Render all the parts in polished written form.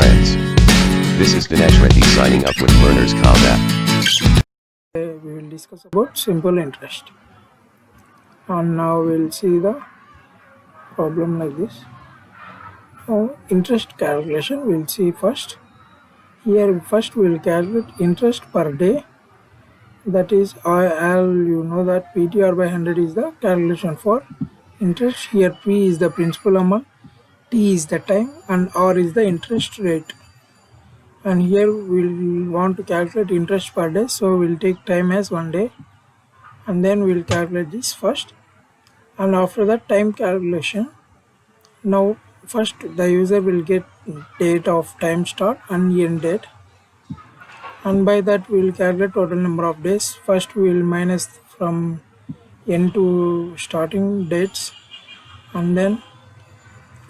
friends. This is Dinesh Reddy signing up with Learners Combat. We will discuss about simple interest, and now we'll see the problem like this. Now, interest calculation we'll see first. Here first we'll calculate interest per day. That is, you know that PTR by 100 is the calculation for interest. Here P is the principal amount, T is the time, and R is the interest rate. And here we'll want to calculate interest per day, so we'll take time as 1 day, and then we'll calculate this first. And after that time calculation, now first the user will get date of time start and end date, and by that we will calculate total number of days. First we will minus from end to starting dates, and then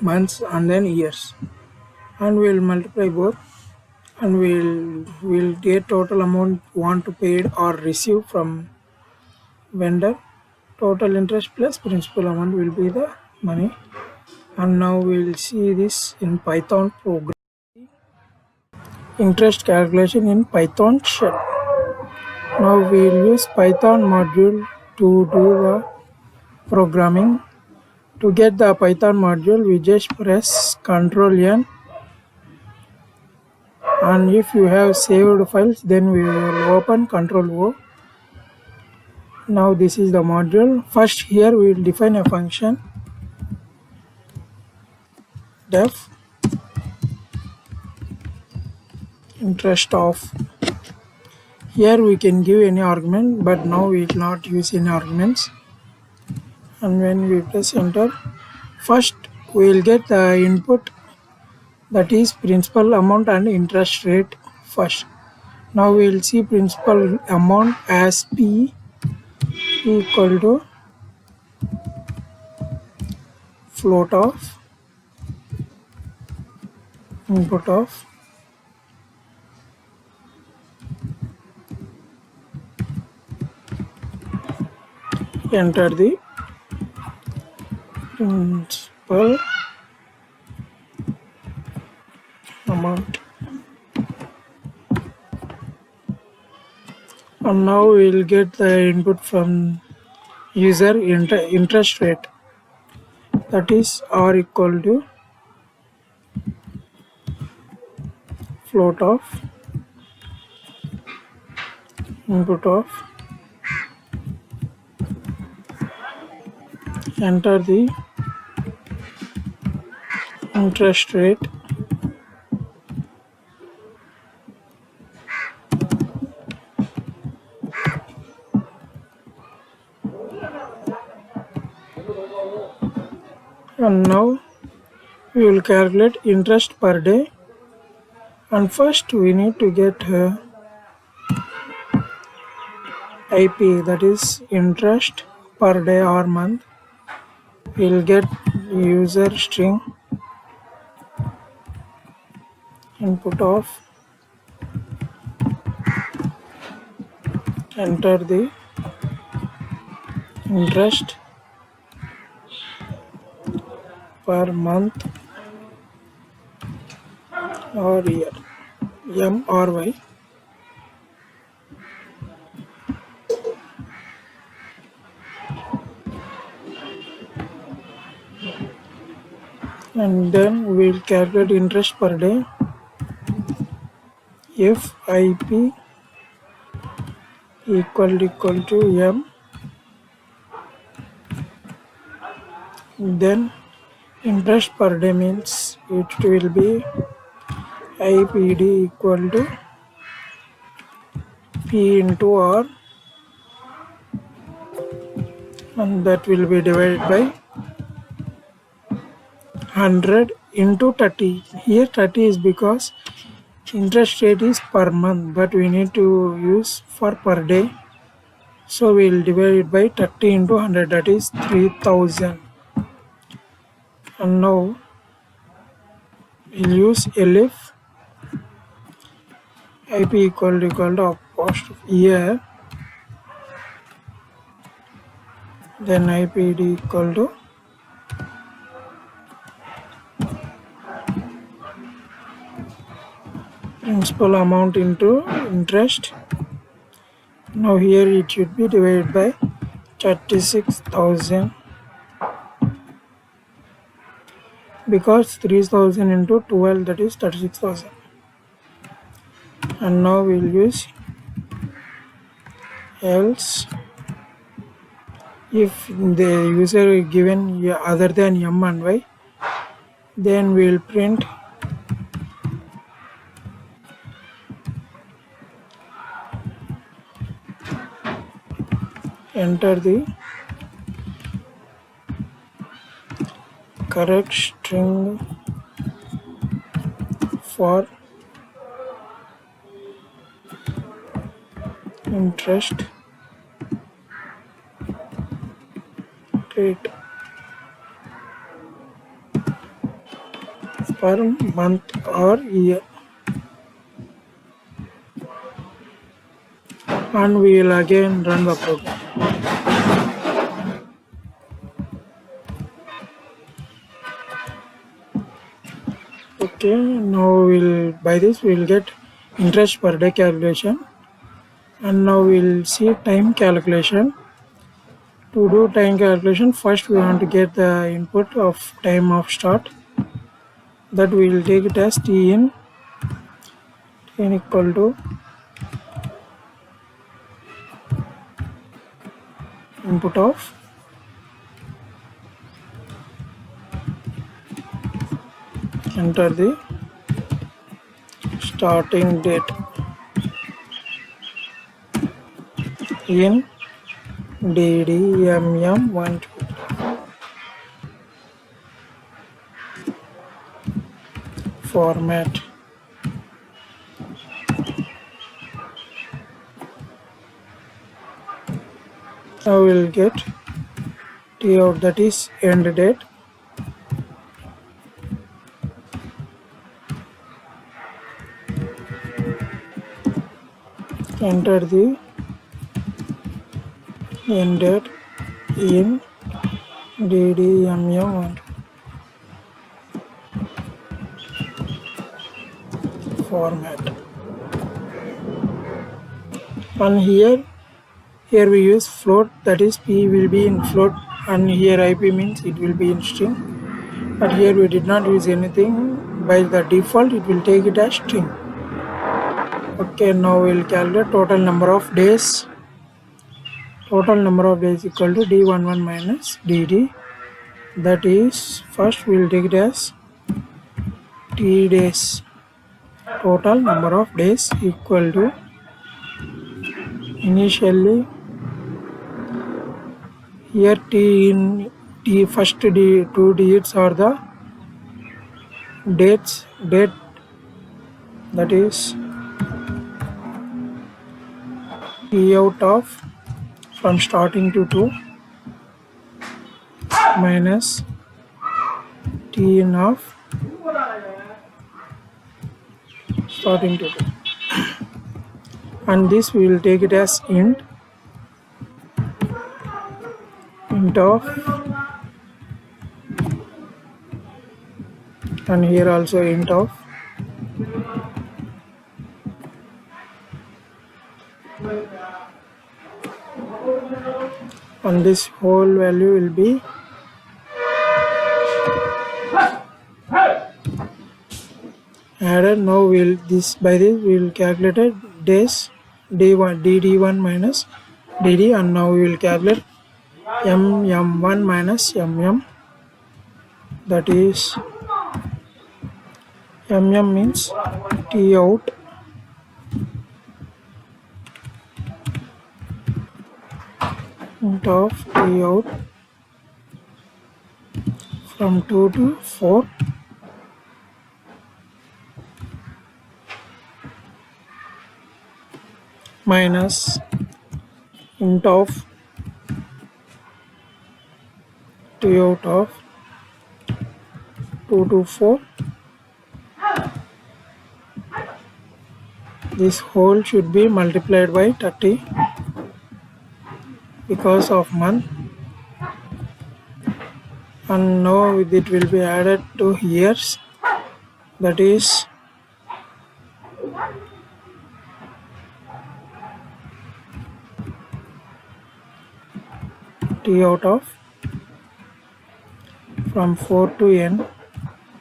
months, and then years, and we will multiply both, and we'll get total amount want to paid or receive from vendor. Total interest plus principal amount will be the money. And now we'll see this in Python program. Interest calculation in Python shell. Now we'll use Python module to do the programming. To get the Python module, we just press Ctrl N, and if you have saved files, then we will open Ctrl O. Now this is the module. First here we will define a function def interest of. Here we can give any argument, but now we will not use any arguments. And when we press enter, first we will get the input, that is principal amount and interest rate first. Now we will see principal amount as P equal to float of input of enter the principal amount. And now we will get the input from user interest rate, that is R equal to float of input of enter the interest rate. And now we will calculate interest per day, and first we need to get IP, that is interest per day or month. We will get user string input of enter the interest per month or year, M or Y. And then we will calculate interest per day if IP equal to M, then interest per day means it will be IPD equal to P into R, and that will be divided by 100 into 30. Here 30 is because interest rate is per month, but we need to use for per day, so we will divide it by 30 into 100, that is 3000. And now we'll use elif IP equal to apostrophe year, then IPD equal to principal amount into interest. Now here it should be divided by 36,000 because 3,000 into 12, that is 36,000. And now we'll use else if the user is given other than m and y, then we'll print enter the correct string for interest rate per month or year, and we will again run the program. Okay, now by this we'll get interest per day calculation, and now we'll see time calculation. To do time calculation, first we want to get the input of time of start, that we will take it as t in equal to input of enter the starting date in DDMM1 format. Now we'll get T out, that is end date. Enter the end date in DDMM1 format. And here we use float, that is p will be in float, and here ip means it will be in string, but here we did not use anything. By the default it will take it as string. Okay, now we'll calculate total number of days. Total number of days equal to d11 minus dd, that is first we'll take it as t days. Total number of days equal to, initially here t in t first d two digits are the date, that is t out of from starting to 2 minus t in of starting to 2, and this we will take it as int of, and here also int of, and this whole value will be added. Now by this we will calculate days dd1 minus dd, and now we will calculate mm1 minus mm, that is mm means t out int of t out from 2 to 4 minus int of t out of 2 to 4. This whole should be multiplied by 30 because of month, and now it will be added to years, that is t out of from 4 to n.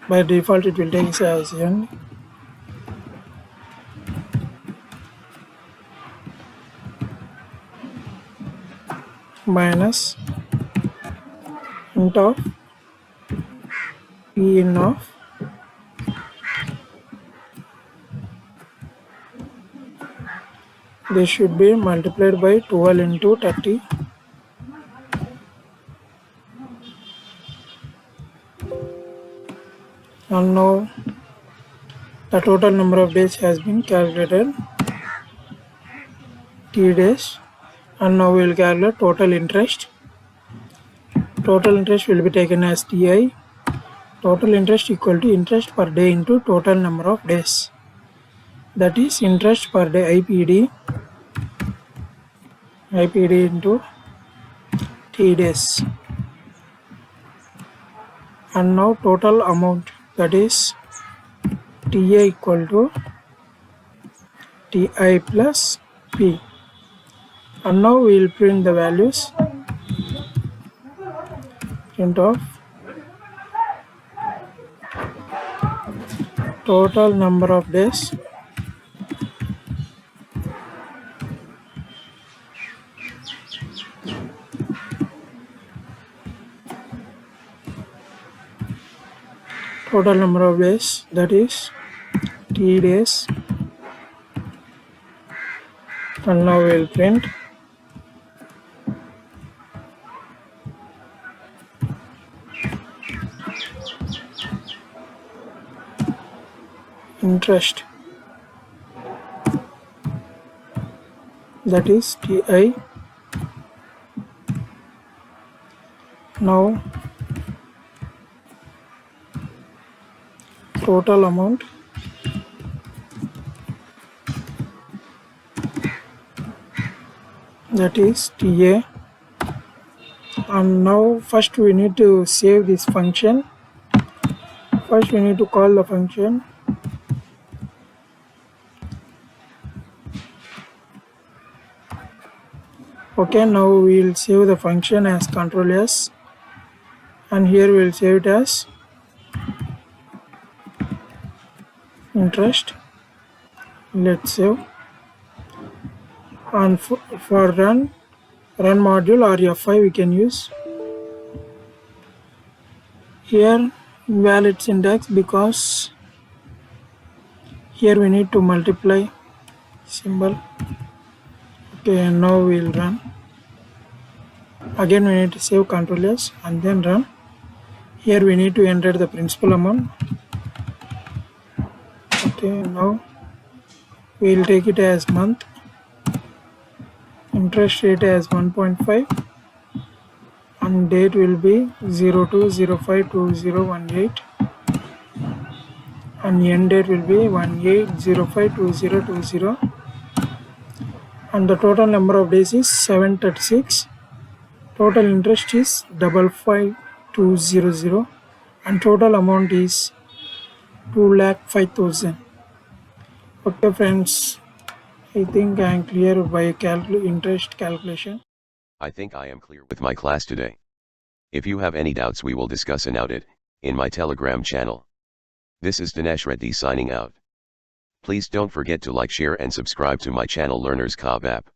By default it will take as n minus int of p in of this should be multiplied by 12 into 30 and now the total number of days has been calculated, t days, and now we will calculate total interest. Total interest will be taken as ti. Total interest equal to interest per day into total number of days. That is interest per day IPD into t days. And now total amount, that is TA equal to TI plus P. And now we will print the values. Print of total number of days that is t days, and now we will print interest, that is ti. Now total amount, that is TA. And now first we need to save this function. First we need to call the function. Okay, now we will save the function as Ctrl S, and here we will save it as interest. Let's save, and for run module or F5 we can use. Here invalid syntax because here we need to multiply symbol. Okay, and now we will run. Again we need to save Ctrl S and then run. Here we need to enter the principal amount. Okay, now we will take it as month, interest rate as 1.5, and date will be 02/05/2018, and end date will be 18/05/2020, and the total number of days is 736. Total interest is 55200, and total amount is 2,05,000. Okay friends, I think I am clear by interest calculation. I think I am clear with my class today. If you have any doubts, we will discuss about it in my Telegram channel. This is Dinesh Reddy signing out. Please don't forget to like, share and subscribe to my channel Learners Cobb app.